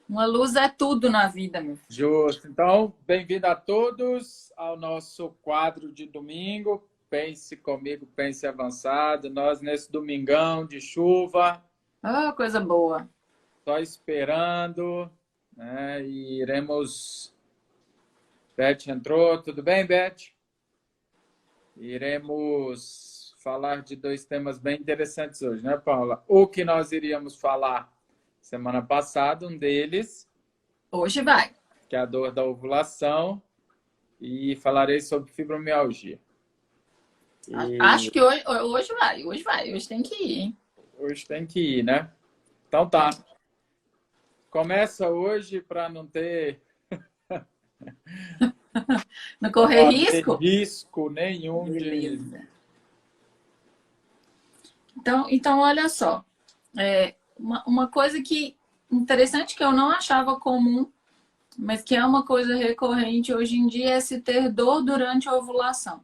Uma luz é tudo na vida, meu filho. Justo. Então, bem-vindo a todos ao nosso quadro de domingo. Pense comigo, pense avançado. Nós, nesse domingão de chuva, Oh, coisa boa. só esperando, né? E iremos. Beth entrou, tudo bem, Beth? Iremos falar de dois temas bem interessantes hoje, né, Paula? O que nós iríamos falar semana passada, um deles, Hoje vai. que é a dor da ovulação, e falarei sobre fibromialgia. Acho E que hoje vai, hoje vai. Hoje tem que ir, hein? hoje tem que ir, né? Então tá. Tem. Começa hoje para não ter, Não para correr não haver risco? risco nenhum de. Beleza. Então olha só. Uma coisa que interessante que eu não achava comum, mas que é uma coisa recorrente hoje em dia é se ter dor durante a ovulação.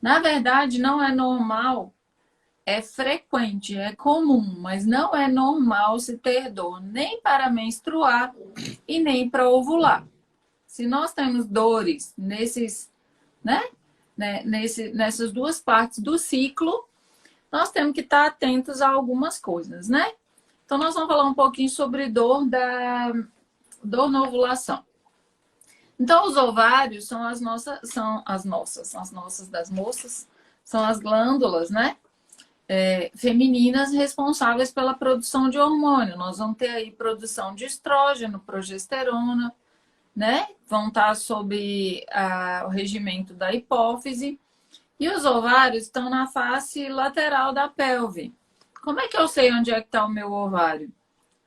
Na verdade, não é normal. É frequente, é comum, mas não é normal se ter dor nem para menstruar e nem para ovular. Se nós temos dores nessas duas partes do ciclo, nós temos que estar atentos a algumas coisas, né? Então, nós vamos falar um pouquinho sobre dor na ovulação. Então, os ovários são as nossas das moças, são as glândulas, né? Femininas responsáveis pela produção de hormônio. Nós vamos ter aí produção de estrógeno, progesterona, né? Vão estar sob o regimento da hipófise. E os ovários estão na face lateral da pelve. Como é que eu sei onde é que está o meu ovário?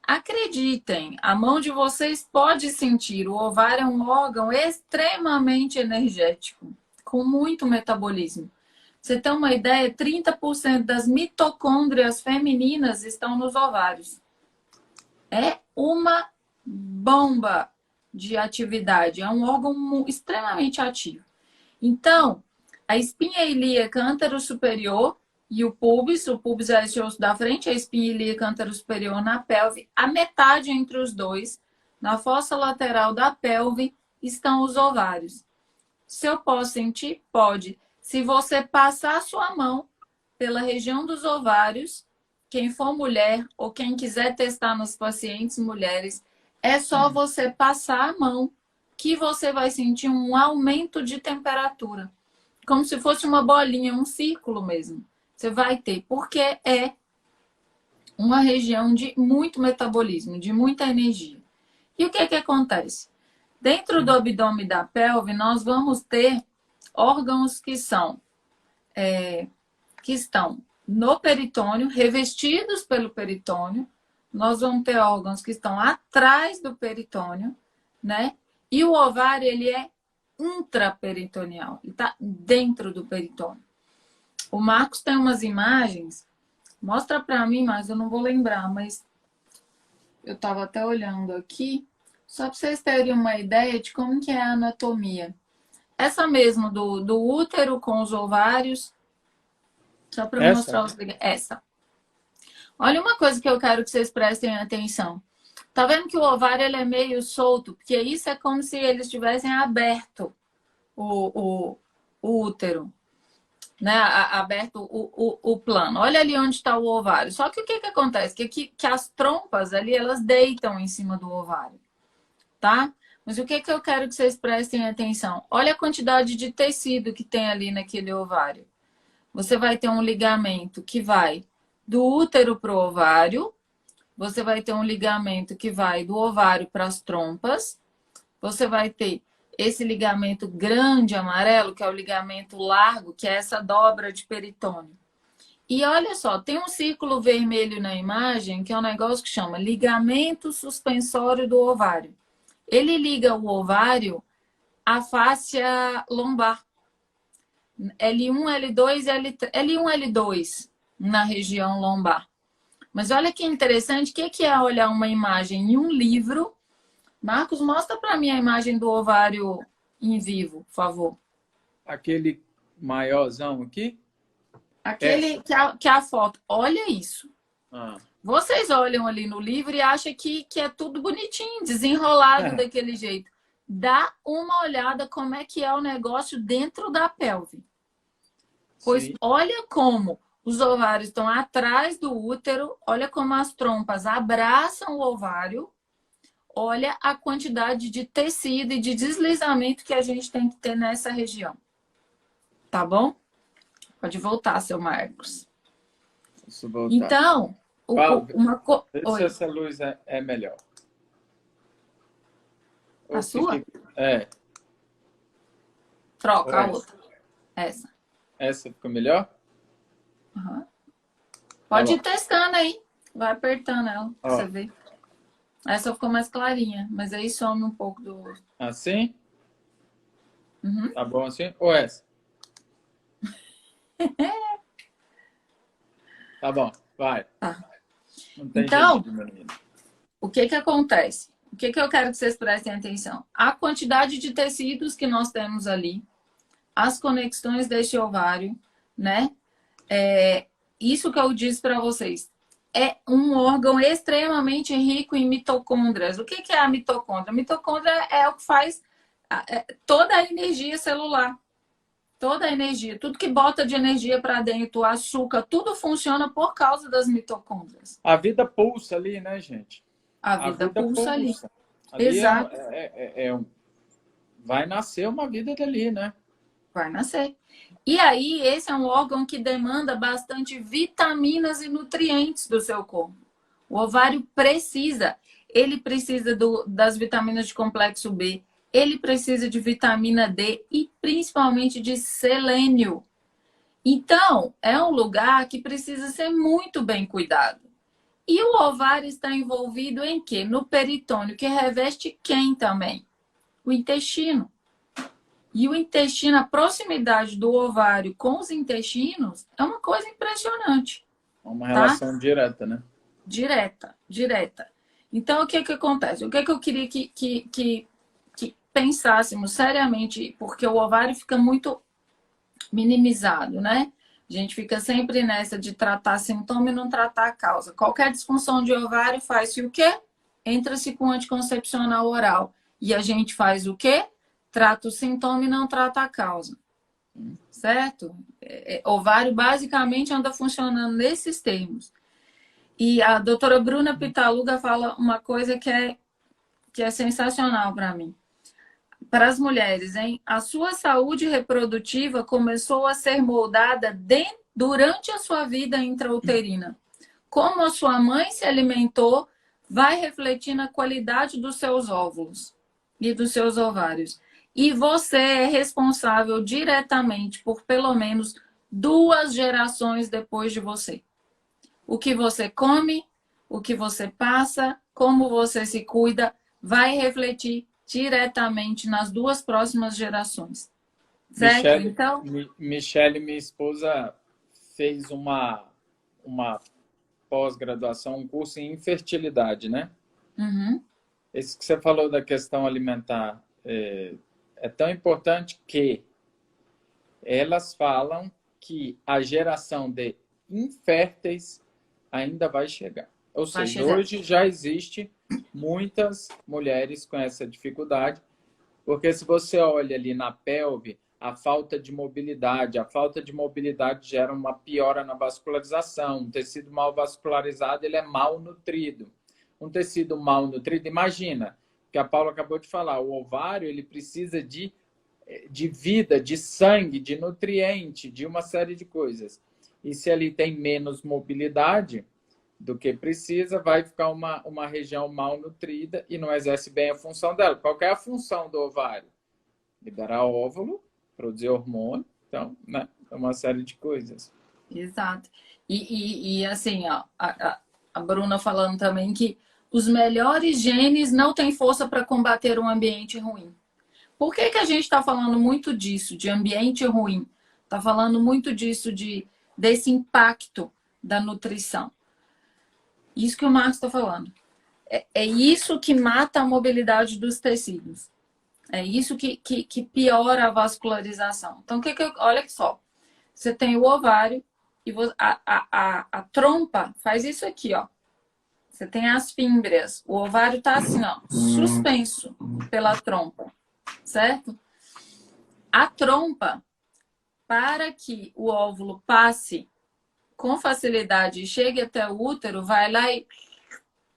Acreditem, a mão de vocês pode sentir. O ovário é um órgão extremamente energético, com muito metabolismo. Você tem uma ideia, 30% das mitocôndrias femininas estão nos ovários. É uma bomba de atividade, é um órgão extremamente ativo. Então, a espinha ilíaca antero-superior e o púbis é esse osso da frente, a espinha ilíaca antero-superior na pelve, a metade entre os dois, na fossa lateral da pelve, estão os ovários. Se eu posso sentir? Pode. Se você passar a sua mão pela região dos ovários, quem for mulher ou quem quiser testar nos pacientes mulheres, é só você passar a mão que você vai sentir um aumento de temperatura. Como se fosse uma bolinha, um círculo mesmo. Você vai ter, porque é uma região de muito metabolismo, de muita energia. E o que que acontece? Dentro do abdômen da pelve, nós vamos ter órgãos que estão no peritônio, revestidos pelo peritônio. Nós vamos ter órgãos que estão atrás do peritônio, né? E o ovário, ele é intraperitoneal, ele está dentro do peritônio. O Marcos tem umas imagens, mostra para mim, mas eu não vou lembrar, mas eu estava até olhando aqui, só para vocês terem uma ideia de como que é a anatomia. Essa mesmo do útero com os ovários, só para Essa? mostrar essa. Olha uma coisa que eu quero que vocês prestem atenção. Tá vendo que o ovário ele é meio solto? Porque isso é como se eles tivessem aberto o útero, né? Aberto o plano. Olha ali onde está o ovário. Só que o que acontece? Que as trompas ali, elas deitam em cima do ovário, tá? Mas o que eu quero que vocês prestem atenção? Olha a quantidade de tecido que tem ali naquele ovário. Você vai ter um ligamento que vai do útero para o ovário, você vai ter um ligamento que vai do ovário para as trompas, você vai ter esse ligamento grande amarelo, que é o ligamento largo, que é essa dobra de peritônio. E olha só, tem um círculo vermelho na imagem, que é um negócio que chama ligamento suspensório do ovário. Ele liga o ovário à fáscia lombar. L1, L2 L1, L2 na região lombar. Mas olha que interessante, o que é olhar uma imagem em um livro? Marcos, mostra para mim a imagem do ovário em vivo, por favor. Aquele maiorzão aqui? Aquele Essa. que é a foto. Olha isso. Ah. Vocês olham ali no livro e acham que é tudo bonitinho, desenrolado daquele jeito. Dá uma olhada como é que é o negócio dentro da pelve. Pois Sim. olha como os ovários estão atrás do útero, olha como as trompas abraçam o ovário, olha a quantidade de tecido e de deslizamento que a gente tem que ter nessa região. Tá bom? Pode voltar, seu Marcos. Posso voltar. Então, Vê se essa luz é melhor. A sua? É. Troca a outra. Essa. Essa ficou melhor? Uhum. Pode ir testando aí. Vai apertando ela, pra você ver. Essa ficou mais clarinha, mas aí some um pouco do... Assim? Uhum. Tá bom assim? Ou essa? Tá bom, vai. Tá. Não tem então, jeito, menino. O que que acontece? O que que eu quero que vocês prestem atenção? A quantidade de tecidos que nós temos ali, as conexões deste ovário, né? Isso que eu disse para vocês. É um órgão extremamente rico em mitocôndrias. O que que é a mitocôndria? A mitocôndria é o que faz toda a energia celular. Toda a energia, tudo que bota de energia para dentro, o açúcar, tudo funciona por causa das mitocôndrias. A vida pulsa ali, né, gente? A vida pulsa ali. Ali Exato. vai nascer uma vida dali, né? Vai nascer. E aí, esse é um órgão que demanda bastante vitaminas e nutrientes do seu corpo. O ovário precisa. Ele precisa das vitaminas de complexo B, ele precisa de vitamina D e principalmente de selênio. Então, é um lugar que precisa ser muito bem cuidado. E o ovário está envolvido em quê? No peritônio, que reveste quem também? O intestino. E o intestino, a proximidade do ovário com os intestinos é uma coisa impressionante. Uma relação direta, né? Direta. Então, o que que acontece? O que que eu queria que pensássemos seriamente, porque o ovário fica muito minimizado, né? A gente fica sempre nessa de tratar sintoma e não tratar a causa. Qualquer disfunção de ovário faz-se o quê? Entra-se com anticoncepcional oral. E a gente faz o quê? Trata o sintoma e não trata a causa. Certo? Ovário basicamente anda funcionando nesses termos. E a doutora Bruna Pitaluga fala uma coisa que é sensacional para mim. Para as mulheres, hein? A sua saúde reprodutiva começou a ser moldada durante a sua vida intrauterina. Como a sua mãe se alimentou, vai refletir na qualidade dos seus óvulos e dos seus ovários. E você é responsável diretamente por pelo menos 2 gerações depois de você. O que você come, o que você passa, como você se cuida, vai refletir diretamente nas 2 próximas gerações. Certo? Então, Michele, minha esposa, fez uma pós-graduação, um curso em infertilidade, né? Uhum. Esse que você falou da questão alimentar é tão importante que elas falam que a geração de inférteis ainda vai chegar. Ou seja, hoje já existe muitas mulheres com essa dificuldade, porque se você olha ali na pelve, a falta de mobilidade gera uma piora na vascularização. Um tecido mal vascularizado, ele é mal nutrido. Um tecido mal nutrido, imagina, que a Paula acabou de falar, o ovário ele precisa de vida, de sangue, de nutriente, de uma série de coisas. E se ali tem menos mobilidade do que precisa, vai ficar uma região mal nutrida e não exerce bem a função dela. Qual que é a função do ovário? Liberar óvulo, produzir hormônio, então, né? É uma série de coisas. Exato. E assim, ó, a Bruna falando também que os melhores genes não têm força para combater um ambiente ruim. Por que a gente está falando muito disso, de ambiente ruim? Está falando muito disso, desse impacto da nutrição. Isso que o Marcos está falando. É isso que mata a mobilidade dos tecidos. É isso que piora a vascularização. Então, olha só. Você tem o ovário e a trompa faz isso aqui, ó. Você tem as fímbrias. O ovário está assim, ó, suspenso pela trompa, certo? A trompa, para que o óvulo passe com facilidade e chegue até o útero, vai lá e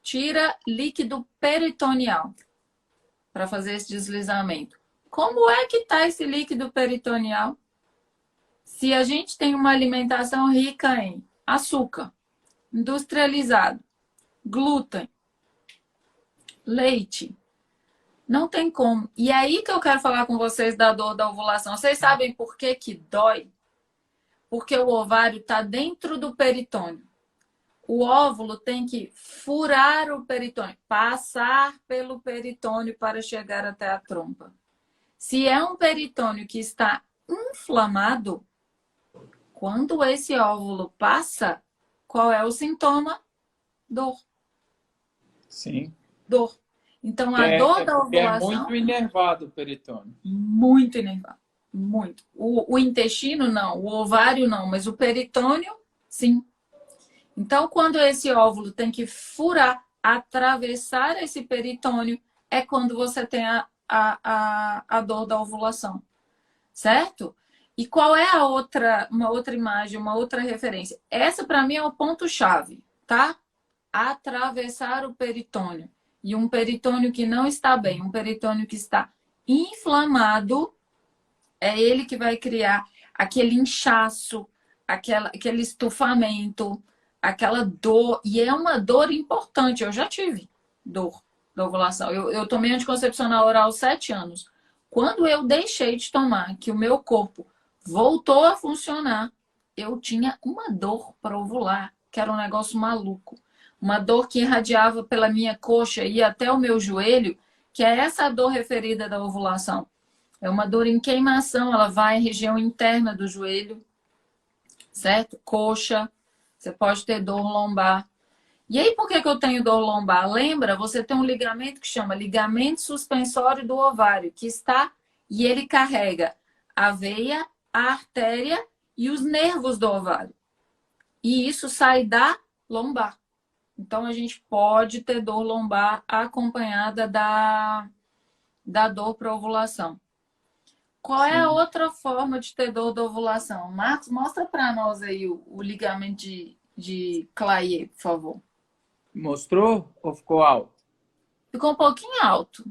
tira líquido peritoneal para fazer esse deslizamento. Como é que está esse líquido peritoneal? Se a gente tem uma alimentação rica em açúcar, industrializado, glúten, leite, não tem como. E é aí que eu quero falar com vocês da dor da ovulação. Vocês sabem por que que dói? Porque o ovário está dentro do peritônio. O óvulo tem que furar o peritônio, passar pelo peritônio para chegar até a trompa. Se é um peritônio que está inflamado, quando esse óvulo passa, qual é o sintoma? Dor. Sim. Dor. Então, a dor da Porque é ovulação... muito inervado o peritônio. Muito inervado. Muito. O intestino, não. O ovário, não. Mas o peritônio, sim. Então, quando esse óvulo tem que furar, atravessar esse peritônio, é quando você tem a dor da ovulação. Certo? E qual é uma outra imagem, uma outra referência? Essa, para mim, é o ponto-chave, tá? Atravessar o peritônio. E um peritônio que não está bem, um peritônio que está inflamado, é ele que vai criar aquele inchaço, aquele estufamento, aquela dor. E é uma dor importante. Eu já tive dor da ovulação. Eu tomei anticoncepcional oral aos 7 anos. Quando eu deixei de tomar, que o meu corpo voltou a funcionar, eu tinha uma dor para ovular, que era um negócio maluco. Uma dor que irradiava pela minha coxa e até o meu joelho, que é essa dor referida da ovulação. É uma dor em queimação, ela vai em região interna do joelho, certo? Coxa, você pode ter dor lombar. E aí, por que eu tenho dor lombar? Lembra, você tem um ligamento que chama ligamento suspensório do ovário, que está e ele carrega a veia, a artéria e os nervos do ovário. E isso sai da lombar. Então, a gente pode ter dor lombar acompanhada da dor para ovulação. Qual é a outra forma de ter dor da ovulação? Marcos, mostra para nós aí o ligamento de Clayer, por favor. Mostrou ou ficou alto? Ficou um pouquinho alto.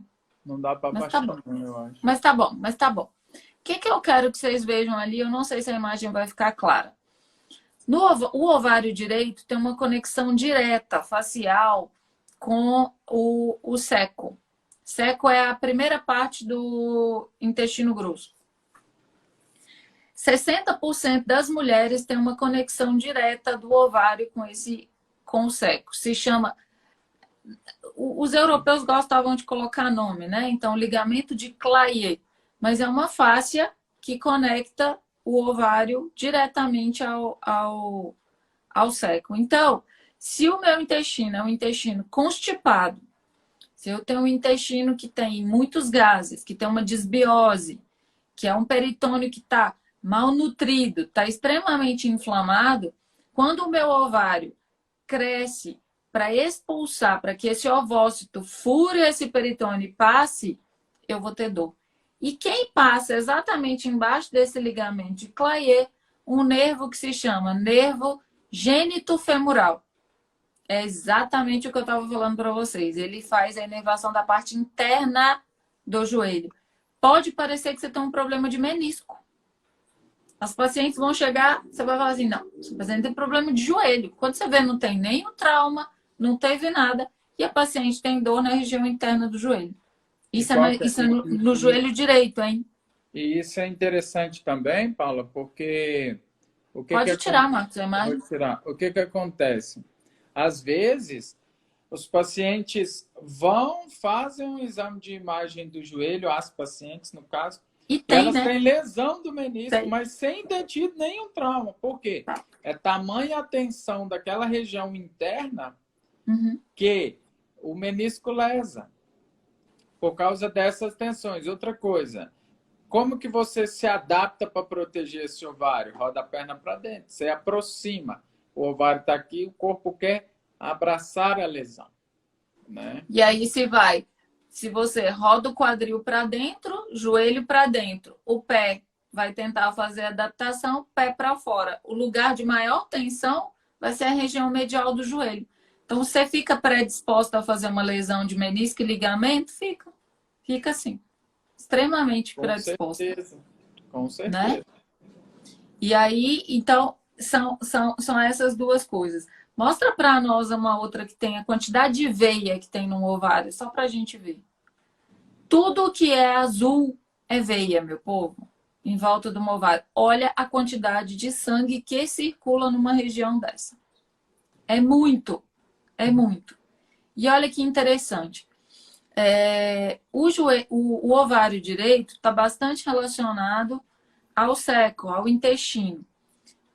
Não dá para Mas tá baixar, bom. não, eu acho. Mas tá bom, mas tá bom. O que eu quero que vocês vejam ali? Eu não sei se a imagem vai ficar clara. O ovário direito tem uma conexão direta facial com o seco. Seco é a primeira parte do intestino grosso. 60% das mulheres têm uma conexão direta do ovário com o seco. Se chama... Os europeus gostavam de colocar nome, né? Então, ligamento de Clayer. Mas é uma fáscia que conecta o ovário diretamente ao seco. Então, se o meu intestino é um intestino constipado, se eu tenho um intestino que tem muitos gases, que tem uma desbiose, que é um peritônio que está malnutrido, está extremamente inflamado, quando o meu ovário cresce para expulsar, para que esse ovócito fure esse peritônio e passe, eu vou ter dor. E quem passa exatamente embaixo desse ligamento de Clayer, um nervo que se chama nervo gênito-femoral. É exatamente o que eu estava falando para vocês. Ele faz a inervação da parte interna do joelho. Pode parecer que você tem um problema de menisco. As pacientes vão chegar, você vai falar assim, não, esse paciente tem problema de joelho. Quando você vê, não tem nem o trauma, não teve nada, e a paciente tem dor na região interna do joelho. Isso é no joelho direito, hein? E isso é interessante também, Paula, porque... Pode tirar, Marcos, a imagem. Vou tirar. O que acontece? Às vezes, os pacientes fazem um exame de imagem do joelho, as pacientes, no caso, e elas têm lesão do menisco, mas sem ter tido nenhum trauma. Por quê? É tamanha a tensão daquela região interna que o menisco lesa por causa dessas tensões. Outra coisa, como que você se adapta para proteger esse ovário? Roda a perna para dentro, você aproxima. O ovário está aqui, o corpo quer abraçar a lesão, né? E aí se você roda o quadril para dentro, joelho para dentro, o pé vai tentar fazer a adaptação, pé para fora. O lugar de maior tensão vai ser a região medial do joelho. Então, você fica predisposto a fazer uma lesão de menisco e ligamento? Fica assim, extremamente Com predisposto, certeza, com né? certeza. E aí, então, são essas duas coisas. Mostra para nós uma outra que tem a quantidade de veia que tem no ovário, só para a gente ver. Tudo que é azul é veia, meu povo, em volta do ovário. Olha a quantidade de sangue que circula numa região dessa. É muito, é muito. E olha que interessante. O ovário direito está bastante relacionado ao seco, ao intestino.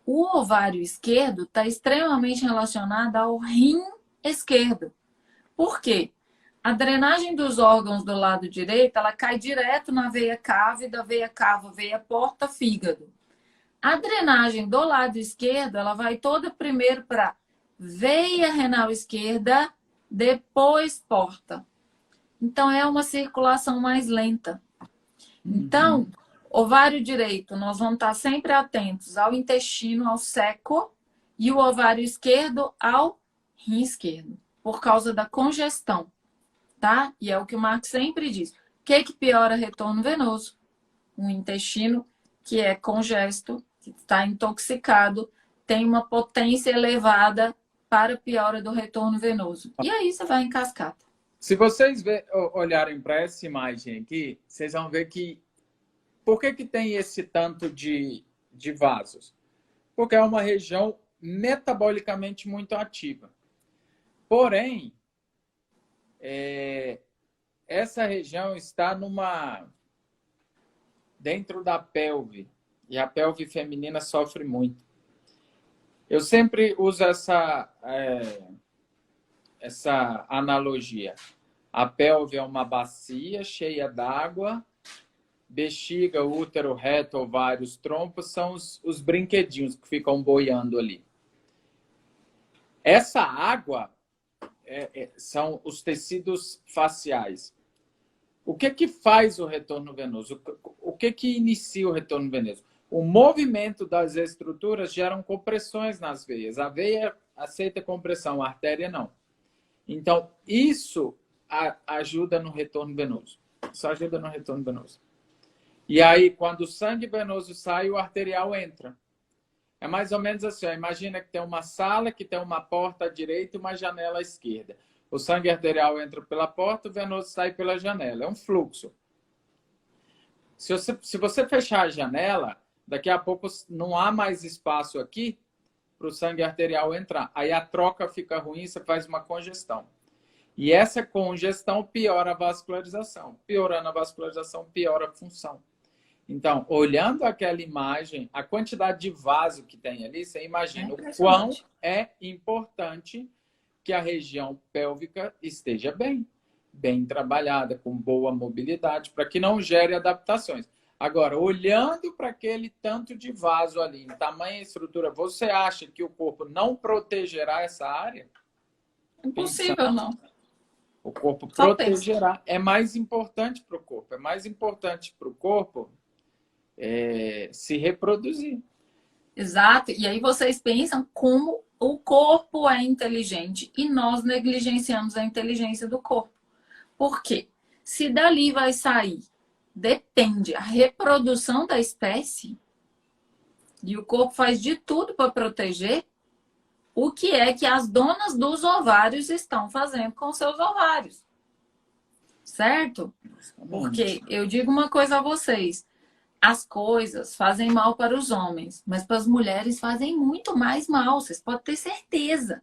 O ovário esquerdo está extremamente relacionado ao rim esquerdo. Por quê? A drenagem dos órgãos do lado direito, ela cai direto na veia cava, da veia cava, veia porta, fígado. A drenagem do lado esquerdo, ela vai toda primeiro para veia renal esquerda, depois porta. Então, é uma circulação mais lenta. Então, ovário direito, nós vamos estar sempre atentos ao intestino, ao seco, e o ovário esquerdo ao rim esquerdo, por causa da congestão, tá? E é o que o Marco sempre diz. O que piora retorno venoso? Um intestino que é congesto, que está intoxicado, tem uma potência elevada para piora do retorno venoso. E aí você vai em cascata. Se vocês olharem para essa imagem aqui, vocês vão ver que por que tem esse tanto de vasos? Porque é uma região metabolicamente muito ativa. Porém, essa região está dentro da pelve, e a pelve feminina sofre muito. Eu sempre uso essa analogia. A pelve é uma bacia cheia d'água, bexiga, útero, reto, ovários, trompos são os brinquedinhos que ficam boiando ali. Essa água são os tecidos faciais. O que faz o retorno venoso? O que inicia o retorno venoso? O movimento das estruturas geram compressões nas veias. A veia aceita compressão, a artéria não. Então, isso ajuda no retorno venoso. Isso ajuda no retorno venoso. E aí, quando o sangue venoso sai, o arterial entra. É mais ou menos assim, ó, imagina que tem uma sala que tem uma porta à direita e uma janela à esquerda. O sangue arterial entra pela porta, o venoso sai pela janela. É um fluxo. Se você fechar a janela, daqui a pouco não há mais espaço aqui para o sangue arterial entrar. Aí a troca fica ruim, você faz uma congestão. E essa congestão piora a vascularização. Piorando a vascularização, piora a função. Então, olhando aquela imagem, a quantidade de vaso que tem ali, você imagina o quão é importante que a região pélvica esteja bem trabalhada, com boa mobilidade, para que não gere adaptações. Agora, olhando para aquele tanto de vaso ali, em tamanho e estrutura, você acha que o corpo não protegerá essa área? Impossível, não. O corpo protegerá. É mais importante para o corpo. É mais importante para o corpo se reproduzir. Exato. E aí vocês pensam como o corpo é inteligente e nós negligenciamos a inteligência do corpo. Por quê? Se dali vai sair, depende a reprodução da espécie, e o corpo faz de tudo para proteger, o que é que as donas dos ovários estão fazendo com seus ovários. Certo? Porque eu digo uma coisa a vocês. As coisas fazem mal para os homens, mas para as mulheres fazem muito mais mal, vocês podem ter certeza.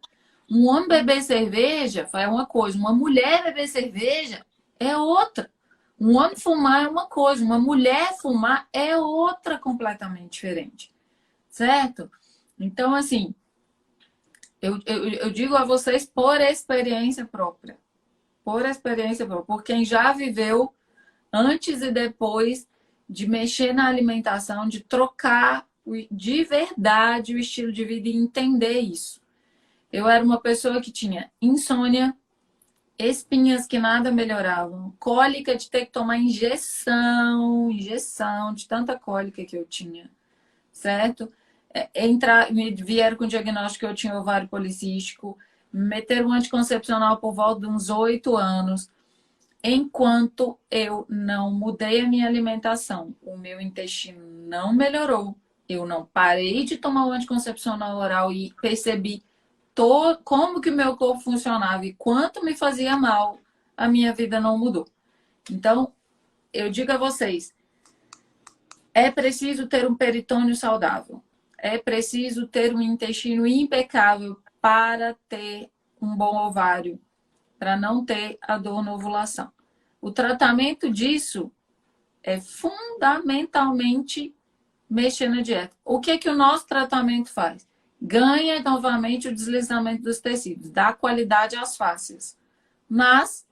Um homem beber cerveja é uma coisa, uma mulher beber cerveja é outra. Um homem fumar é uma coisa, uma mulher fumar é outra completamente diferente. Certo? Então, assim, eu digo a vocês por experiência própria. Por experiência própria. Por quem já viveu antes e depois de mexer na alimentação, de trocar de verdade o estilo de vida e entender isso. Eu era uma pessoa que tinha insônia, espinhas que nada melhoravam, cólica de ter que tomar injeção de tanta cólica que eu tinha, certo? Me vieram com o diagnóstico que eu tinha ovário policístico, meteram um anticoncepcional por volta de uns 8 anos. Enquanto eu não mudei a minha alimentação, o meu intestino não melhorou. Eu não parei de tomar o anticoncepcional oral e percebi como que o meu corpo funcionava e quanto me fazia mal, a minha vida não mudou. Então, eu digo a vocês, é preciso ter um peritônio saudável. É preciso ter um intestino impecável para ter um bom ovário, para não ter a dor na ovulação. O tratamento disso é fundamentalmente mexer na dieta. O que que o nosso tratamento faz? Ganha novamente o deslizamento dos tecidos, dá qualidade às fáscias. Mas,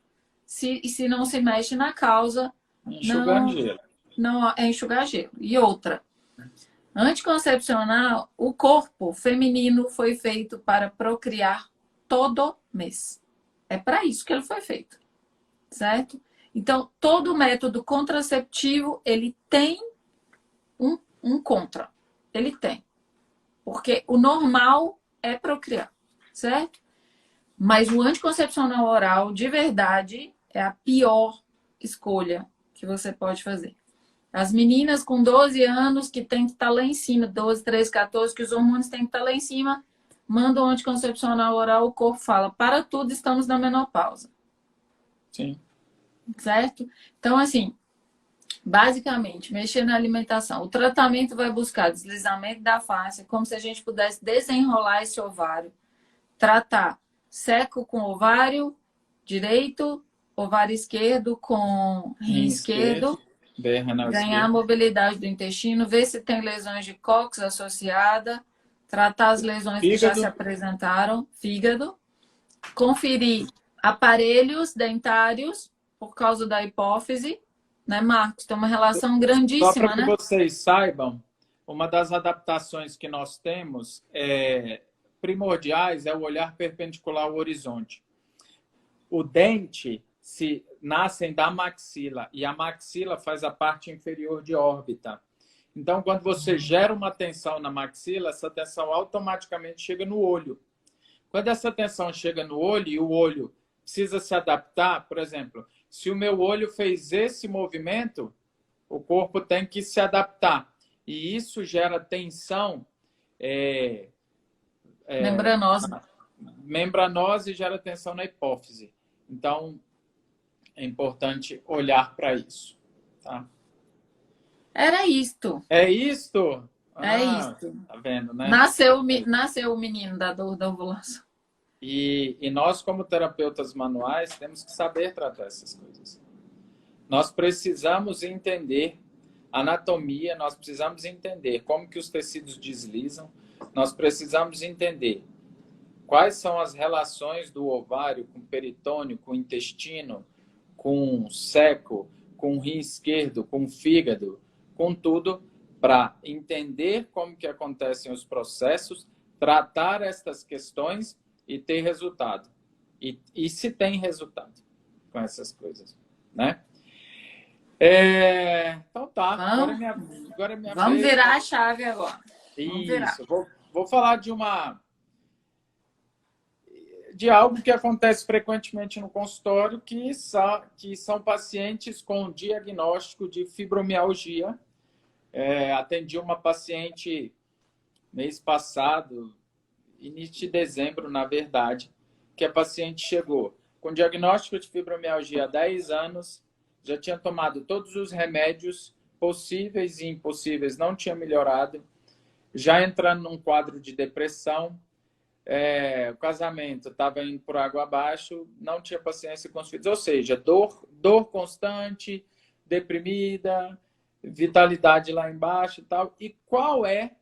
se não se mexe na causa, Enxugando gelo. não é enxugar gelo. E outra, anticoncepcional, o corpo feminino foi feito para procriar todo mês. É para isso que ele foi feito, certo? Então, todo método contraceptivo, ele tem um contra. Ele tem. Porque o normal é procriar, certo? Mas o anticoncepcional oral, de verdade, é a pior escolha que você pode fazer. As meninas com 12 anos que tem que estar lá em cima, 12, 13, 14, que os hormônios têm que estar lá em cima, mandam um anticoncepcional oral, o corpo fala, para tudo, estamos na menopausa. Sim. Certo? Então, assim, basicamente, mexer na alimentação. O tratamento vai buscar deslizamento da face, como se a gente pudesse desenrolar esse ovário, tratar seco com ovário direito, ovário esquerdo com rim esquerdo, ganhar a mobilidade do intestino, ver se tem lesões de cóccix associada, tratar as lesões que já se apresentaram, fígado, conferir aparelhos dentários por causa da hipófise, né, Marcos? Tem uma relação grandíssima, Só para que né? vocês saibam, uma das adaptações que nós temos primordiais é o olhar perpendicular ao horizonte. O dente nascem da maxila e a maxila faz a parte inferior de órbita. Então, quando você gera uma tensão na maxila, essa tensão automaticamente chega no olho. Quando essa tensão chega no olho e o olho precisa se adaptar, por exemplo, se o meu olho fez esse movimento, o corpo tem que se adaptar. E isso gera tensão membranosa e gera tensão na hipófise. Então, é importante olhar para isso. Tá? Era isto. É isto? É isto. Tá vendo, né? Nasceu o menino da dor da ovulação. E nós, como terapeutas manuais, temos que saber tratar essas coisas. Nós precisamos entender anatomia, nós precisamos entender como que os tecidos deslizam, nós precisamos entender quais são as relações do ovário com o peritônio, com o intestino, com o seco, com o rim esquerdo, com o fígado, com tudo, para entender como que acontecem os processos, tratar estas questões e ter resultado. E se tem resultado com essas coisas, né? Então tá, agora é minha vamos vez. Virar a chave agora. Isso, vou falar de algo que acontece frequentemente no consultório, que são pacientes com diagnóstico de fibromialgia. Atendi uma paciente mês passado, início de dezembro, na verdade, que a paciente chegou com diagnóstico de fibromialgia há 10 anos, já tinha tomado todos os remédios possíveis e impossíveis, não tinha melhorado, já entrando num quadro de depressão, o casamento estava indo por água abaixo, não tinha paciência com os filhos, ou seja, dor constante, deprimida, vitalidade lá embaixo e tal. E qual é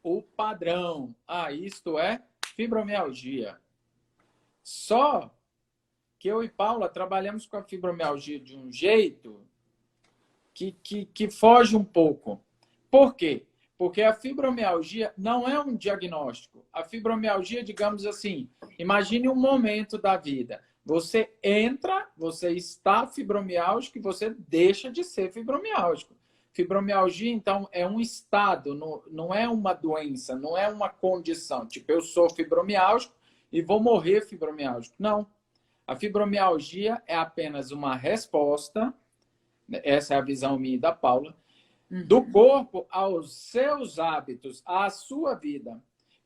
o padrão? Isto é fibromialgia. Só que eu e Paula trabalhamos com a fibromialgia de um jeito que foge um pouco. Por quê? Porque a fibromialgia não é um diagnóstico. A fibromialgia, digamos assim, imagine um momento da vida. Você entra, você está fibromialgico e você deixa de ser fibromialgico. Fibromialgia, então, é um estado, não é uma doença, não é uma condição. Tipo, eu sou fibromialgico e vou morrer fibromialgico. Não. A fibromialgia é apenas uma resposta, essa é a visão minha e da Paula, do corpo aos seus hábitos, à sua vida,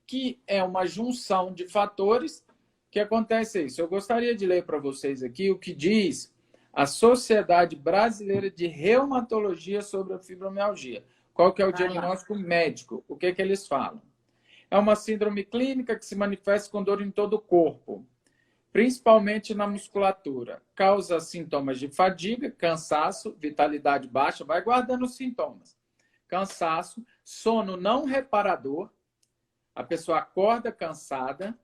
que é uma junção de fatores que acontece isso. Eu gostaria de ler para vocês aqui o que diz a Sociedade Brasileira de Reumatologia sobre a fibromialgia. Qual que é o diagnóstico médico? O que eles falam? É uma síndrome clínica que se manifesta com dor em todo o corpo, principalmente na musculatura. Causa sintomas de fadiga, cansaço, vitalidade baixa. Vai guardando os sintomas. Cansaço, sono não reparador. A pessoa acorda cansada.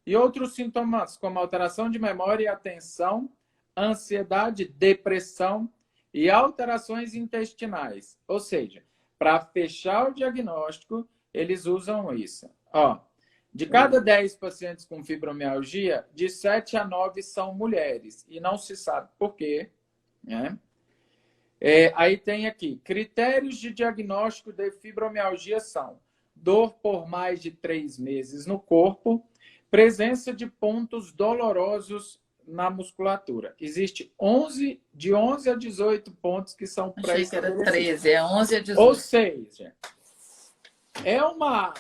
E outros sintomas, como alteração de memória e atenção, ansiedade, depressão e alterações intestinais. Ou seja, para fechar o diagnóstico, eles usam isso. Ó, de cada 10 pacientes com fibromialgia, de 7 a 9 são mulheres. E não se sabe por quê. Né? Aí tem aqui, critérios de diagnóstico de fibromialgia são dor por mais de 3 meses no corpo, presença de pontos dolorosos na musculatura. Existe de 11 a 18 pontos que são pré-estabelecidos. Achei que era 13, é 11 a 18. Ou seja, é uma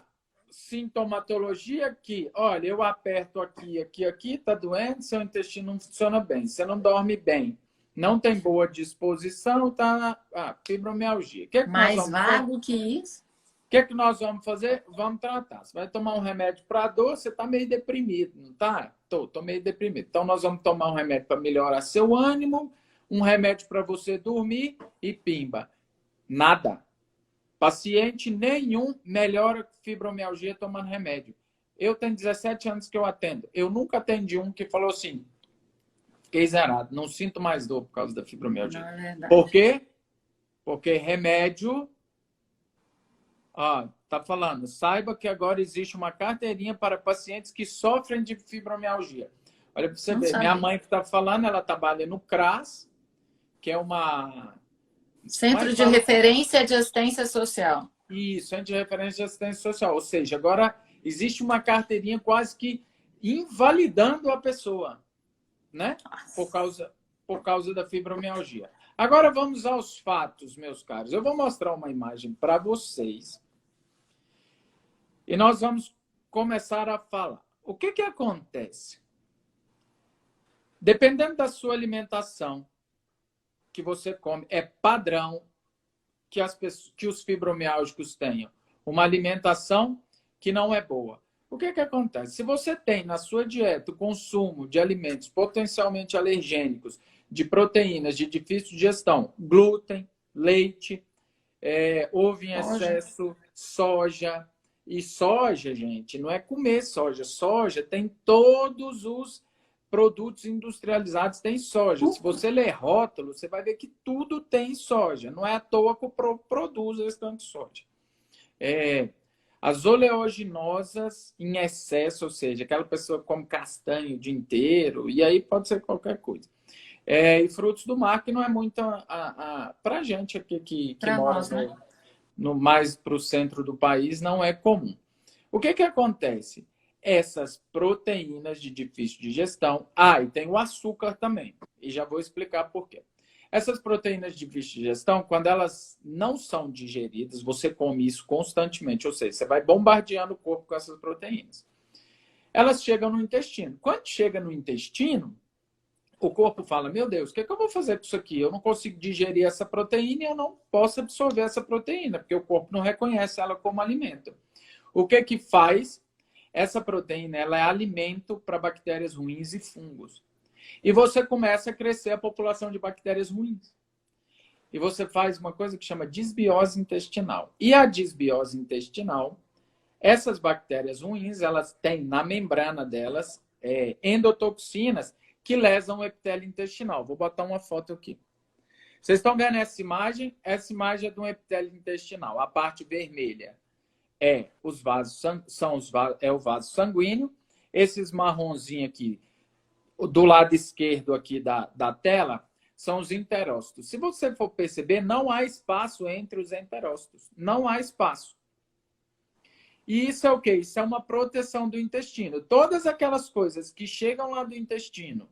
sintomatologia que, olha, eu aperto aqui, tá doendo, seu intestino não funciona bem, você não dorme bem, não tem boa disposição, tá na fibromialgia. Mais vago que isso? O que nós vamos fazer? Vamos tratar. Você vai tomar um remédio para dor, você está meio deprimido, não está? Estou meio deprimido. Então, nós vamos tomar um remédio para melhorar seu ânimo, um remédio para você dormir e pimba. Nada. Paciente nenhum melhora fibromialgia tomando remédio. Eu tenho 17 anos que eu atendo. Eu nunca atendi um que falou assim, fiquei zerado, não sinto mais dor por causa da fibromialgia. Não, é verdade. Por quê? Porque remédio... Tá falando, saiba que agora existe uma carteirinha para pacientes que sofrem de fibromialgia. Olha para você ver, minha mãe que está falando, ela trabalha no CRAS, que é uma... Centro de Referência de Assistência Social. Isso, Centro de Referência de Assistência Social. Ou seja, agora existe uma carteirinha quase que invalidando a pessoa, né? Por causa da fibromialgia. Agora vamos aos fatos, meus caros. Eu vou mostrar uma imagem para vocês. E nós vamos começar a falar. O que acontece? Dependendo da sua alimentação que você come, é padrão que os fibromialgicos tenham uma alimentação que não é boa. O que acontece? Se você tem na sua dieta o consumo de alimentos potencialmente alergênicos, de proteínas de difícil digestão, glúten, leite, ovo em excesso, soja. E soja, gente, não é comer soja. Soja tem todos os produtos industrializados, tem soja. Se você ler rótulo, você vai ver que tudo tem soja. Não é à toa que produz esse tanto de soja. As oleaginosas em excesso, ou seja, aquela pessoa que come castanho o dia inteiro, e aí pode ser qualquer coisa. E frutos do mar, que não é muito para a gente aqui que mora nós, né? Mais para o centro do país, não é comum. O que acontece? Essas proteínas de difícil digestão... e tem o açúcar também. E já vou explicar por quê. Essas proteínas de difícil digestão, quando elas não são digeridas, você come isso constantemente. Ou seja, você vai bombardeando o corpo com essas proteínas. Elas chegam no intestino. Quando chega no intestino, o corpo fala, meu Deus, o que eu vou fazer com isso aqui? Eu não consigo digerir essa proteína e eu não posso absorver essa proteína, porque o corpo não reconhece ela como alimento. O que faz? Essa proteína ela é alimento para bactérias ruins e fungos. E você começa a crescer a população de bactérias ruins. E você faz uma coisa que chama disbiose intestinal. E a disbiose intestinal, essas bactérias ruins, elas têm na membrana delas endotoxinas que lesam o epitélio intestinal. Vou botar uma foto aqui. Vocês estão vendo essa imagem? Essa imagem é de um epitélio intestinal. A parte vermelha é os vasos, é o vaso sanguíneo. Esses marronzinhos aqui, do lado esquerdo aqui da tela, são os enterócitos. Se você for perceber, não há espaço entre os enterócitos. Não há espaço. E isso é o quê? Isso é uma proteção do intestino. Todas aquelas coisas que chegam lá do intestino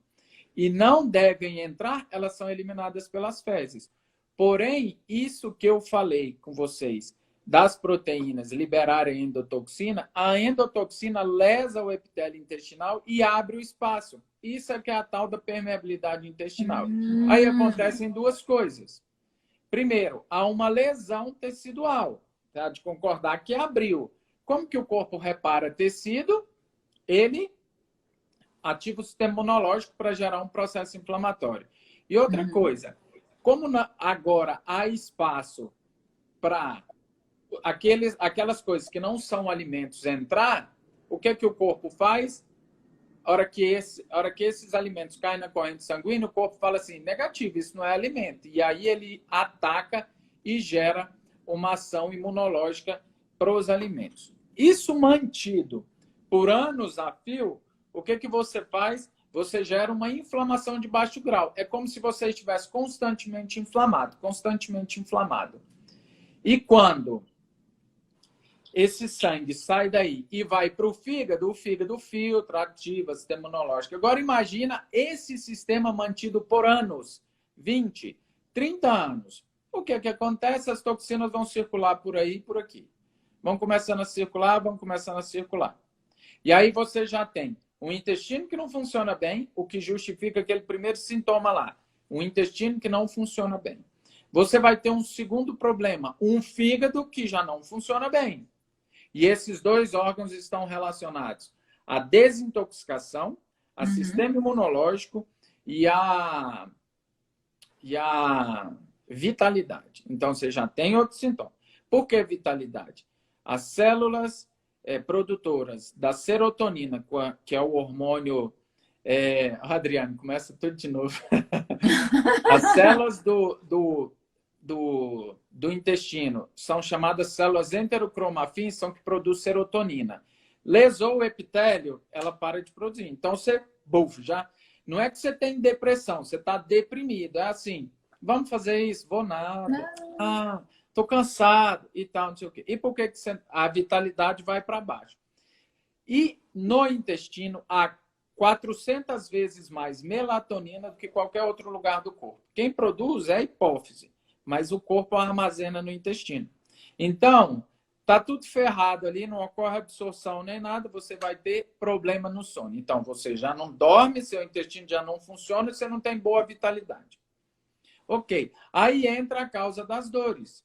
e não devem entrar, elas são eliminadas pelas fezes. Porém, isso que eu falei com vocês, das proteínas liberarem endotoxina, a endotoxina lesa o epitélio intestinal e abre o espaço. Isso é que é a tal da permeabilidade intestinal. Aí acontecem duas coisas. Primeiro, há uma lesão tecidual, tá? De concordar que abriu. Como que o corpo repara tecido? Ele ativa o sistema imunológico para gerar um processo inflamatório. E outra coisa, como agora há espaço para aquelas coisas que não são alimentos entrar, o que é que o corpo faz? A hora que esses alimentos caem na corrente sanguínea, o corpo fala assim, negativo, isso não é alimento. E aí ele ataca e gera uma ação imunológica para os alimentos. Isso mantido por anos a fio, o que que você faz? Você gera uma inflamação de baixo grau. É como se você estivesse constantemente inflamado, constantemente inflamado. E quando esse sangue sai daí e vai para o fígado filtra, ativa, sistema imunológico. Agora imagina esse sistema mantido por anos, 20, 30 anos. O que é que acontece? As toxinas vão circular por aí e por aqui. Vão começando a circular, vão começando a circular. E aí você já tem um intestino que não funciona bem, o que justifica aquele primeiro sintoma lá. Um intestino que não funciona bem. Você vai ter um segundo problema, um fígado que já não funciona bem. E esses dois órgãos estão relacionados à desintoxicação, ao sistema imunológico e à vitalidade. Então, você já tem outro sintoma. Por que vitalidade? As células produtoras da serotonina, que é o hormônio... Adriano, começa tudo de novo. As células do intestino são chamadas células enterocromafins, são que produzem serotonina. Lesou o epitélio, ela para de produzir. Então, você, já... Não é que você tem depressão, você está deprimido. É assim, vamos fazer isso? Vou nada. Estou cansado e tal, não sei o quê. E por que a vitalidade vai para baixo? E no intestino, há 400 vezes mais melatonina do que qualquer outro lugar do corpo. Quem produz é a hipófise, mas o corpo armazena no intestino. Então, tá tudo ferrado ali, não ocorre absorção nem nada, você vai ter problema no sono. Então, você já não dorme, seu intestino já não funciona, você não tem boa vitalidade. Ok, aí entra a causa das dores.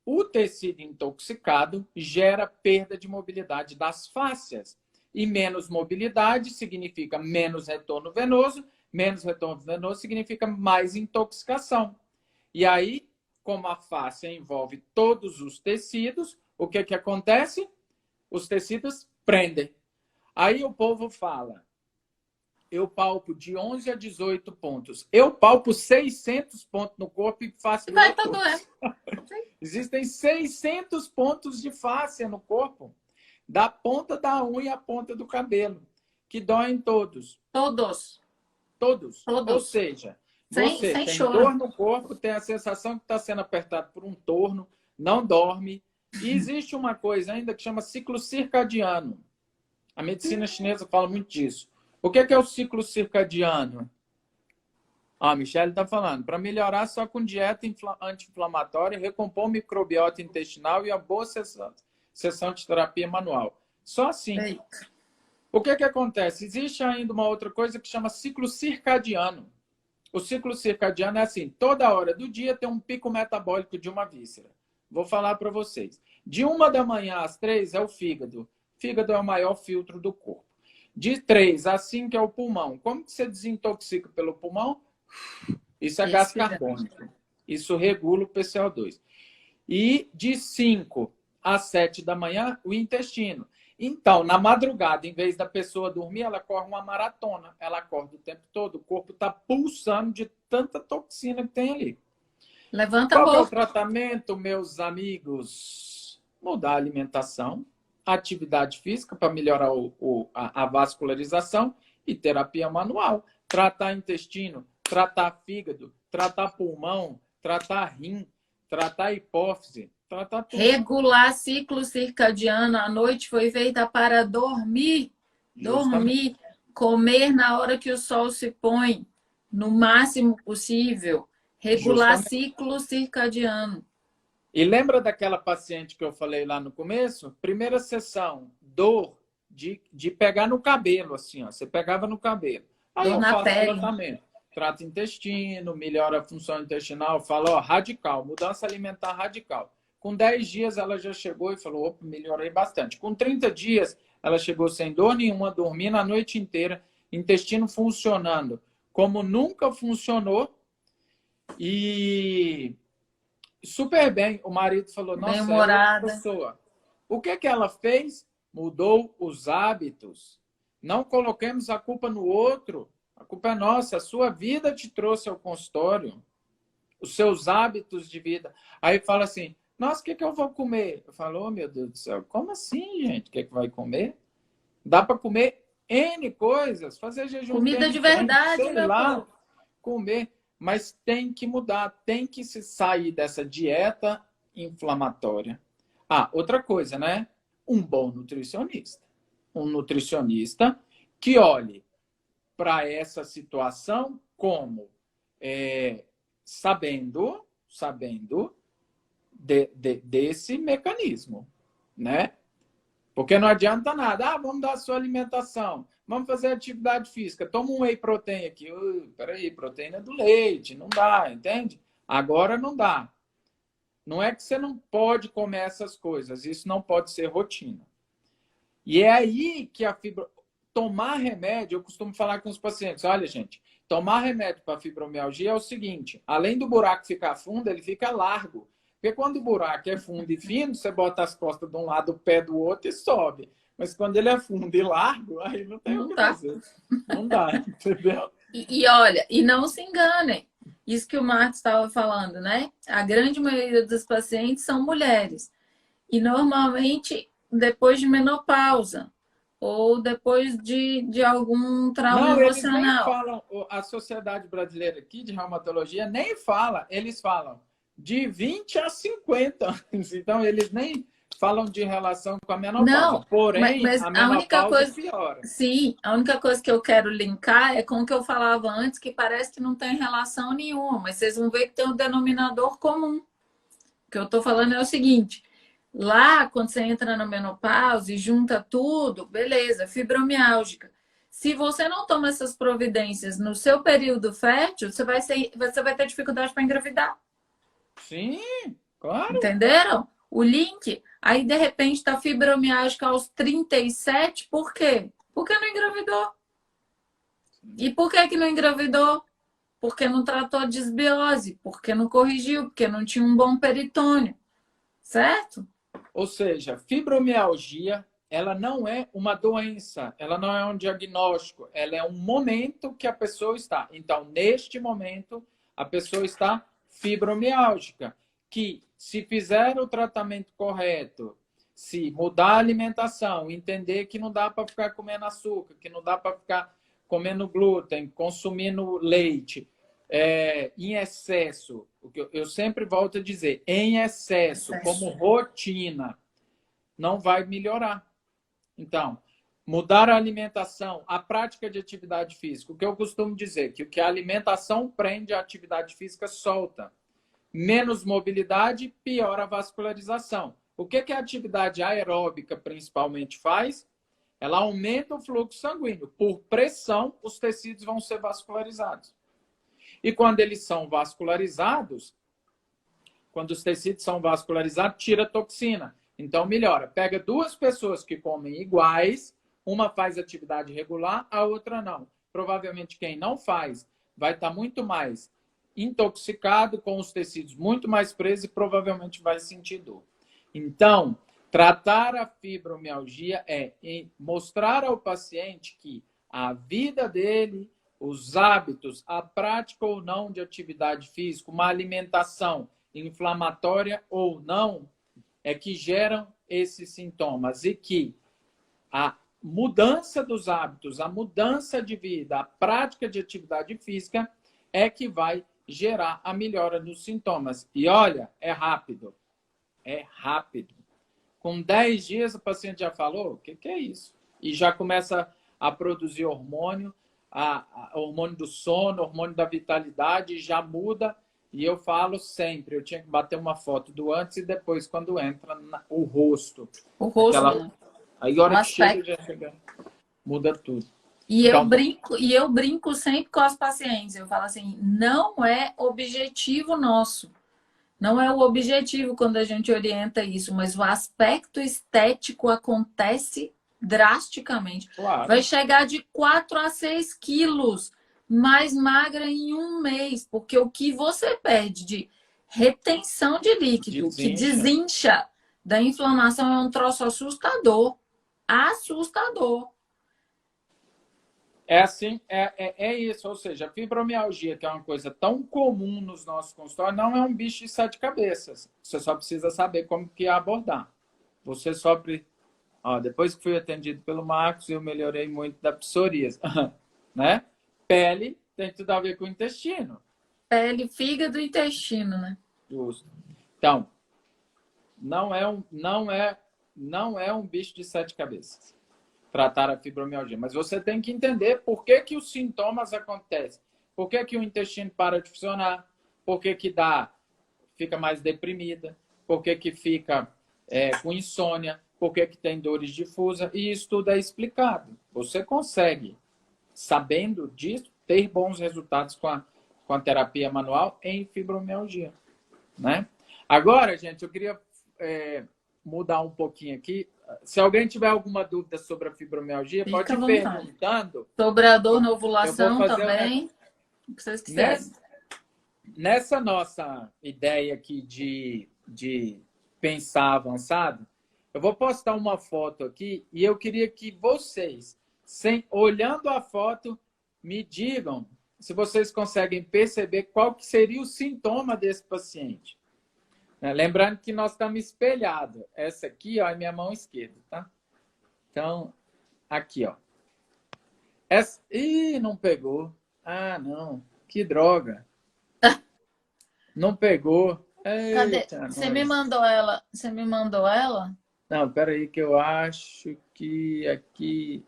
O tecido intoxicado gera perda de mobilidade das fáscias. E menos mobilidade significa menos retorno venoso. Menos retorno venoso significa mais intoxicação. E aí, como a fáscia envolve todos os tecidos, o que que acontece? Os tecidos prendem. Aí o povo fala, eu palpo de 11 a 18 pontos. Eu palpo 600 pontos no corpo e faço... Vai estar doendo. Existem 600 pontos de fáscia no corpo. Da ponta da unha à ponta do cabelo. Que doem todos. Todos. Ou seja, você tem dor no corpo, tem a sensação que está sendo apertado por um torno, não dorme. E existe uma coisa ainda que chama ciclo circadiano. A medicina chinesa fala muito disso. O que é o ciclo circadiano? A Michelle está falando. Para melhorar só com dieta anti-inflamatória, recompor o microbiota intestinal e a boa sessão de terapia manual. Só assim. Eita. O que acontece? Existe ainda uma outra coisa que chama ciclo circadiano. O ciclo circadiano é assim, toda hora do dia tem um pico metabólico de uma víscera. Vou falar para vocês. De 1 da manhã às 3 é o fígado. O fígado é o maior filtro do corpo. De 3 às 5 é o pulmão. Como que você desintoxica pelo pulmão? Isso é gás carbônico. Isso regula o PCO2. E de 5 às 7 da manhã, o intestino. Então, na madrugada, em vez da pessoa dormir, ela corre uma maratona. Ela acorda o tempo todo. O corpo está pulsando de tanta toxina que tem ali. Levanta a Qual que é o boca. tratamento, meus amigos? Mudar a alimentação, atividade física para melhorar a vascularização e terapia manual. Tratar intestino, tratar fígado, tratar pulmão, tratar rim, tratar hipófise, tratar tudo. Regular ciclo circadiano. A noite foi feita para dormir. Justamente. Dormir. Comer na hora que o sol se põe. No máximo possível. Regular Justamente. ciclo circadiano. E lembra daquela paciente que eu falei lá no começo? Primeira sessão, dor de pegar no cabelo, assim, ó. Você pegava no cabelo. Aí Dor eu na faço pele. tratamento. Trato intestino, melhora a função intestinal. Falo, ó, radical, mudança alimentar radical. Com 10 dias ela já chegou e falou, opa, melhorei bastante. Com 30 dias ela chegou sem dor nenhuma, dormindo a noite inteira, intestino funcionando como nunca funcionou e super bem. O marido falou, nossa, é outra Bem-humorada. pessoa. O que que ela fez? Mudou os hábitos. Não coloquemos a culpa no outro. A culpa é nossa. A sua vida te trouxe ao consultório. Os seus hábitos de vida. Aí fala assim, nossa, o que que eu vou comer? Eu falo, oh, meu Deus do céu, como assim, gente? O que que vai comer? Dá para comer N coisas, fazer jejum Comida de intermitente, verdade, sei meu lá, povo. comer, mas tem que mudar, tem que se sair dessa dieta inflamatória. Ah, outra coisa, né? Um bom nutricionista. Um nutricionista que olhe para essa situação como sabendo desse mecanismo, né? Porque não adianta nada. Ah, vamos dar a sua alimentação. Vamos fazer atividade física. Toma um whey protein aqui. Peraí, proteína do leite. Não dá, entende? Agora não dá. Não é que você não pode comer essas coisas. Isso não pode ser rotina. E é aí que a fibra... Tomar remédio, eu costumo falar com os pacientes. Olha, gente, tomar remédio para fibromialgia é o seguinte. Além do buraco ficar fundo, ele fica largo. Porque quando o buraco é fundo e fino, você bota as costas de um lado, o pé do outro e sobe. Mas quando ele é fundo e largo, aí não tem o Não que dá. fazer. Não dá, entendeu? E olha, e não se enganem. Isso que o Marcos estava falando, né? A grande maioria dos pacientes são mulheres. E normalmente depois de menopausa ou depois de algum trauma Não, eles nem emocional. falam, a Sociedade Brasileira aqui de Reumatologia nem fala, eles falam de 20 a 50 anos. Então, eles nem falam de relação com a menopausa. Não, Porém, mas a a única menopausa coisa, piora. sim, a única coisa que eu quero linkar é com o que eu falava antes, que parece que não tem relação nenhuma, mas vocês vão ver que tem um denominador comum. O que eu estou falando é o seguinte: lá, quando você entra na menopausa e junta tudo, beleza, fibromialgica. Se você não toma essas providências no seu período fértil, você vai ter dificuldade para engravidar. Sim, claro. Entenderam? O link, aí de repente tá fibromialgia aos 37, por quê? Porque não engravidou. E por que que não engravidou? Porque não tratou a desbiose, porque não corrigiu, porque não tinha um bom peritônio, certo? Ou seja, fibromialgia, ela não é uma doença, ela não é um diagnóstico, ela é um momento que a pessoa está. Então, neste momento, a pessoa está fibromialgica, que se fizer o tratamento correto, se mudar a alimentação, entender que não dá para ficar comendo açúcar, que não dá para ficar comendo glúten, consumindo leite, em excesso, o que eu sempre volto a dizer, em excesso, como rotina, não vai melhorar. Então, mudar a alimentação, a prática de atividade física, o que eu costumo dizer, que o que a alimentação prende, a atividade física solta. Menos mobilidade, piora a vascularização. O que a atividade aeróbica principalmente faz? Ela aumenta o fluxo sanguíneo. Por pressão, os tecidos vão ser vascularizados. E quando eles são vascularizados, quando os tecidos são vascularizados, tira toxina. Então, melhora. Pega duas pessoas que comem iguais, uma faz atividade regular, a outra não. Provavelmente quem não faz vai estar muito mais intoxicado, com os tecidos muito mais presos e provavelmente vai sentir dor. Então, tratar a fibromialgia é mostrar ao paciente que a vida dele os hábitos, a prática ou não de atividade física, uma alimentação inflamatória ou não, é que geram esses sintomas e que a mudança dos hábitos, a mudança de vida, a prática de atividade física é que vai gerar a melhora dos sintomas. E olha, é rápido. É rápido. Com 10 dias, o paciente já falou, o que é isso? E já começa a produzir hormônio, hormônio do sono, hormônio da vitalidade, já muda. E eu falo sempre, eu tinha que bater uma foto do antes e depois, quando entra o rosto. O rosto, né? Aí a hora O que chega, aspecto. já chega, muda tudo. E Então, eu brinco sempre com as pacientes. Eu falo assim, não é objetivo nosso. Não é o objetivo quando a gente orienta isso, mas o aspecto estético acontece drasticamente. claro, Vai chegar de 4 a 6 quilos mais magra em um mês, porque o que você perde de retenção de líquido, que desincha da inflamação, é um troço assustador. Assustador. é assim, é isso. Ou seja, a fibromialgia, que é uma coisa tão comum nos nossos consultórios, não é um bicho de 7 cabeças. Você só precisa saber como que abordar. Você sofre... depois que fui atendido pelo Marcos, eu melhorei muito da psoríase. Né? Pele tem tudo a ver com o intestino. Pele, fígado e intestino, né? Justo. Então, não é um bicho de 7 cabeças tratar a fibromialgia. Mas você tem que entender por que os sintomas acontecem. Por que o intestino para de funcionar. Por que fica mais deprimida. Por que fica com insônia. Por que tem dores difusas. E isso tudo é explicado. Você consegue, sabendo disso, ter bons resultados com a terapia manual em fibromialgia. Né? Agora, gente, eu queria mudar um pouquinho aqui. Se alguém tiver alguma dúvida sobre a fibromialgia, pode ir perguntando. Sobre a dor na ovulação também. O que vocês quiserem. Nessa nossa ideia aqui de pensar avançado, eu vou postar uma foto aqui e eu queria que vocês, olhando a foto, me digam se vocês conseguem perceber qual que seria o sintoma desse paciente. Lembrando que nós estamos espelhados. Essa aqui, é minha mão esquerda, tá? Então, aqui, ó. Ih, não pegou. Ah, não. Que droga. Não pegou. Cadê? Você me mandou ela? Você me mandou ela? Não, peraí que eu acho que aqui...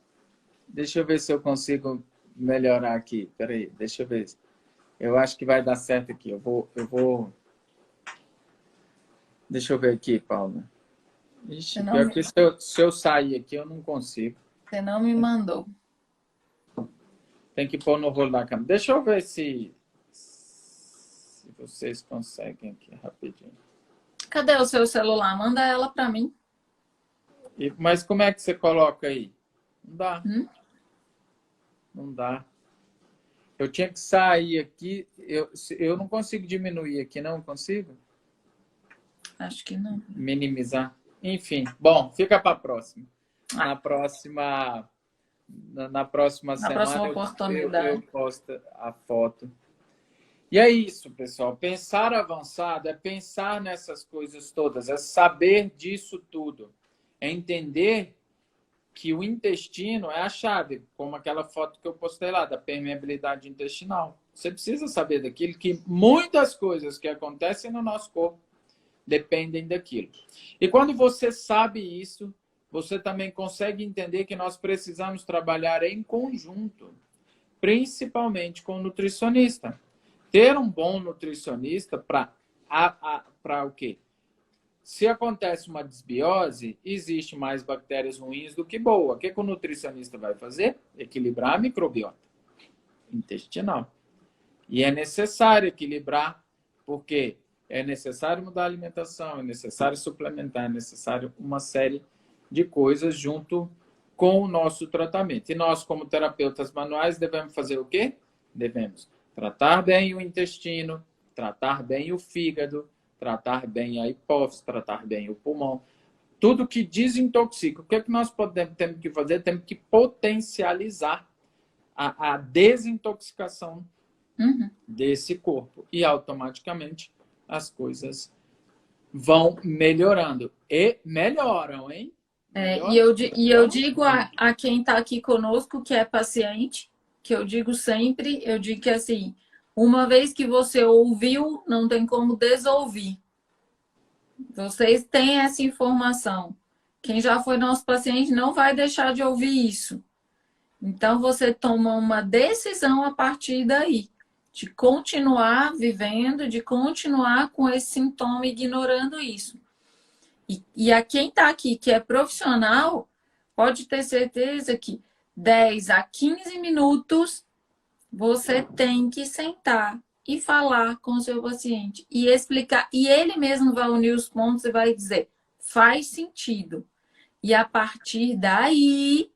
Deixa eu ver se eu consigo melhorar aqui. Peraí, deixa eu ver. Eu acho que vai dar certo aqui. Eu vou... Deixa eu ver aqui, Paula. Ixi, pior que se eu sair aqui, eu não consigo. Você não me mandou. Tem que pôr no rolo da câmera. Deixa eu ver se vocês conseguem aqui rapidinho. Cadê o seu celular? Manda ela para mim. Mas como é que você coloca aí? Não dá. Não dá. Eu tinha que sair aqui. Eu não consigo diminuir aqui, não consigo? Acho que não. Minimizar. Enfim, bom, fica para a próxima. Na próxima semana, próxima oportunidade. eu posto a foto. E é isso, pessoal. Pensar avançado é pensar nessas coisas todas, é saber disso tudo. É entender que o intestino é a chave, como aquela foto que eu postei lá, da permeabilidade intestinal. Você precisa saber daquilo, que muitas coisas que acontecem no nosso corpo dependem daquilo. E quando você sabe isso, você também consegue entender que nós precisamos trabalhar em conjunto, principalmente com o nutricionista. Ter um bom nutricionista para o quê? Se acontece uma desbiose, existe mais bactérias ruins do que boas. O que o nutricionista vai fazer? Equilibrar a microbiota intestinal. E é necessário equilibrar, porque é necessário mudar a alimentação, é necessário suplementar, é necessário uma série de coisas junto com o nosso tratamento. E nós, como terapeutas manuais, devemos fazer o quê? Devemos tratar bem o intestino, tratar bem o fígado, tratar bem a hipófise, tratar bem o pulmão. Tudo que desintoxica. O que é que nós temos que fazer? Temos que potencializar a desintoxicação Uhum. desse corpo. E automaticamente as coisas vão melhorando. E melhoram, hein? E eu digo a quem está aqui conosco, que é paciente, que eu digo sempre, eu digo que assim, uma vez que você ouviu, não tem como desouvir. Vocês têm essa informação. Quem já foi nosso paciente não vai deixar de ouvir isso. Então, você toma uma decisão a partir daí, de continuar vivendo, de continuar com esse sintoma, ignorando isso. E a quem está aqui, que é profissional, pode ter certeza que 10 a 15 minutos você tem que sentar e falar com o seu paciente e explicar. E ele mesmo vai unir os pontos e vai dizer: faz sentido. E a partir daí,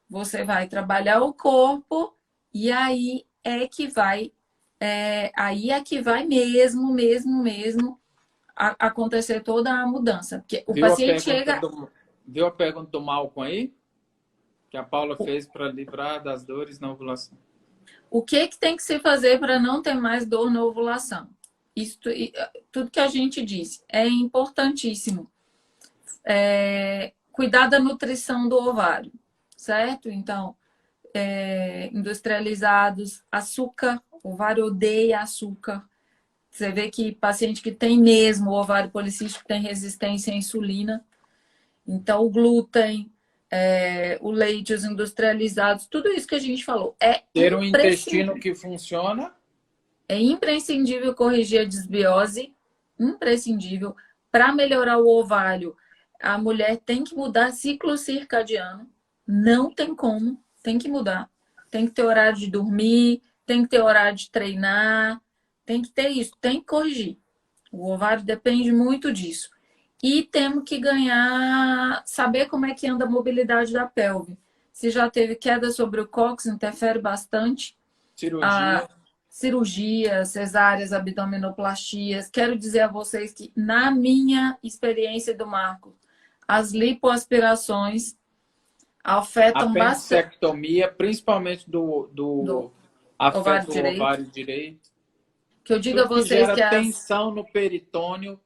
você vai trabalhar o corpo e aí é que vai mesmo acontecer toda a mudança. Porque o paciente chega... Viu a pergunta do Malcolm aí? Que a Paula fez para livrar das dores na ovulação. O que tem que se fazer para não ter mais dor na ovulação? Isso, tudo que a gente disse é importantíssimo. Cuidar da nutrição do ovário, certo? Então, industrializados, açúcar, o ovário odeia açúcar. Você vê que paciente que tem mesmo o ovário policístico tem resistência à insulina. Então, o glúten, o leite, os industrializados, tudo isso que a gente falou. Ter um intestino que funciona. É imprescindível corrigir a desbiose, imprescindível. Para melhorar o ovário, a mulher tem que mudar ciclo circadiano. Não tem como, tem que mudar. Tem que ter horário de dormir, tem que ter horário de treinar, tem que ter isso, tem que corrigir. O ovário depende muito disso. E temos que saber como é que anda a mobilidade da pelve. Se já teve queda sobre o cóccix, interfere bastante. Cirurgias, cesáreas, abdominoplastias. Quero dizer a vocês que, na minha experiência do Marco, as lipoaspirações afetam bastante. A apendicectomia, principalmente do ovário direito. Que eu digo a vocês que tensão no peritônio,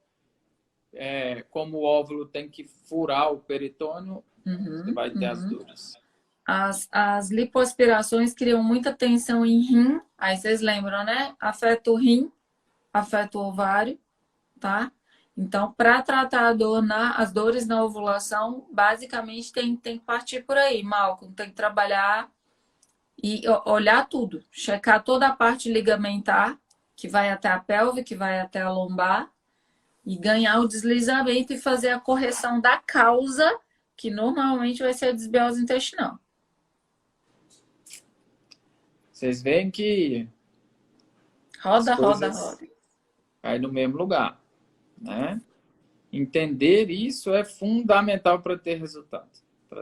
como o óvulo tem que furar o peritônio, você vai ter as dores. As lipoaspirações criam muita tensão em rim. Aí vocês lembram, né? Afeta o rim, afeta o ovário, tá? Então, para tratar as dores na ovulação, basicamente tem que partir por aí, Malcolm. Tem que trabalhar e olhar tudo. Checar toda a parte ligamentar, que vai até a pelve, que vai até a lombar. E ganhar o deslizamento e fazer a correção da causa, que normalmente vai ser a desbiose intestinal. Vocês veem que roda. Vai no mesmo lugar, né? Entender isso é fundamental para ter resultado.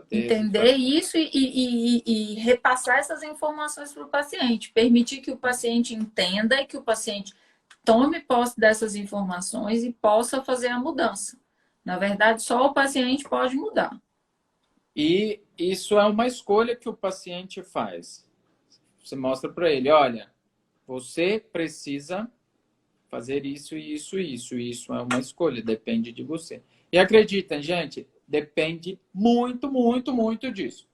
Entender isso e repassar essas informações para o paciente. Permitir que o paciente entenda e que o paciente tome posse dessas informações e possa fazer a mudança. Na verdade, só o paciente pode mudar. E isso é uma escolha que o paciente faz. Você mostra para ele, olha, você precisa fazer isso, isso, isso. Isso é uma escolha, depende de você. E acreditem, gente, depende muito, muito, muito disso.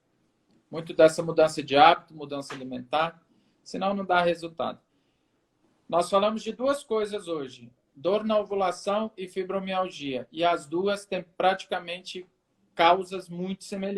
Muito dessa mudança de hábito, mudança alimentar, senão não dá resultado. Nós falamos de duas coisas hoje, dor na ovulação e fibromialgia. E as duas têm praticamente causas muito semelhantes.